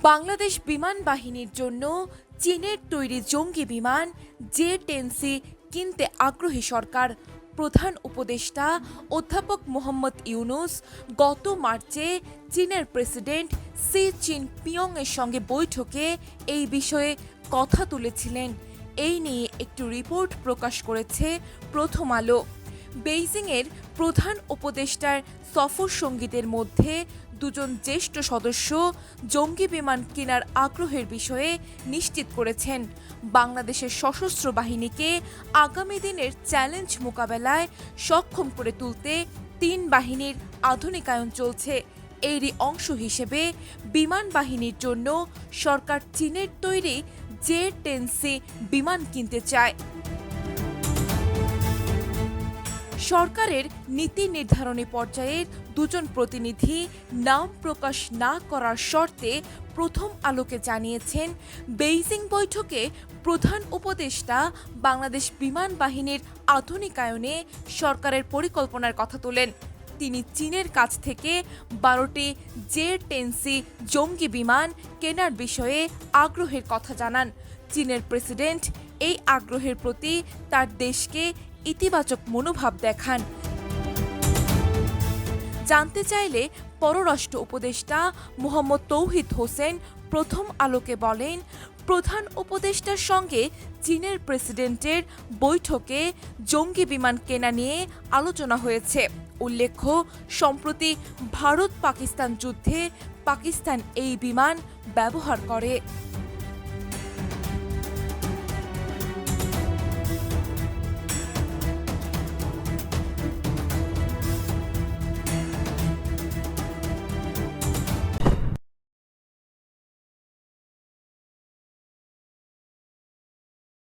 বাংলাদেশ বিমান বাহিনীর জন্য চীনের তৈরি জঙ্গি বিমান জে-10সি কিনতে আগ্রহী সরকার। প্রধান উপদেষ্টা অধ্যাপক মোহাম্মদ ইউনূস গত মার্চে চীনের প্রেসিডেন্ট শি চিনপিং এর সঙ্গে বৈঠকে এই বিষয়ে কথা তুলেছিলেন। এই নিয়ে একটি রিপোর্ট প্রকাশ করেছে প্রথম আলো। বেইজিংয়ের প্রধান উপদেষ্টার সফর সঙ্গীদের মধ্যে দুজন জ্যেষ্ঠ সদস্য জঙ্গি বিমান কেনার আগ্রহের বিষয়ে নিশ্চিত করেছেন। বাংলাদেশের সশস্ত্র বাহিনীকে আগামী দিনের চ্যালেঞ্জ মোকাবেলায় সক্ষম করে তুলতে তিন বাহিনীর আধুনিকায়ন চলছে। এরই অংশ হিসেবে বিমান বাহিনীর জন্য সরকার চীনের তৈরি জে-10সি বিমান কিনতে চায়। সরকারের নীতি নির্ধারণী পর্যায়ের দুজন প্রতিনিধি নাম প্রকাশ না করার শর্তে প্রথম আলোকে জানিয়েছেন, বেইজিং বৈঠকে প্রধান উপদেষ্টা বাংলাদেশ বিমান বাহিনীর আধুনিকায়নে সরকারের পরিকল্পনার কথা তোলেন। তিনি চীনের কাছ থেকে 12টি জে-10সি জঙ্গি বিমান কেনার বিষয়ে আগ্রহের কথা জানান। চীনের প্রেসিডেন্ট এই আগ্রহের প্রতি তার দেশকে ইতিবাচক মনোভাব দেখান। জানতে চাইলে পররাষ্ট্র উপদেষ্টা মোহাম্মদ তৌহিদ হোসেন প্রথম আলোকে বলেন, প্রধান উপদেষ্টার সঙ্গে চীনের প্রেসিডেন্টের বৈঠকে জঙ্গি বিমান কেনা নিয়ে আলোচনা হয়েছে। উল্লেখ্য, সম্প্রতি ভারত পাকিস্তান যুদ্ধে পাকিস্তান এই বিমান ব্যবহার করে।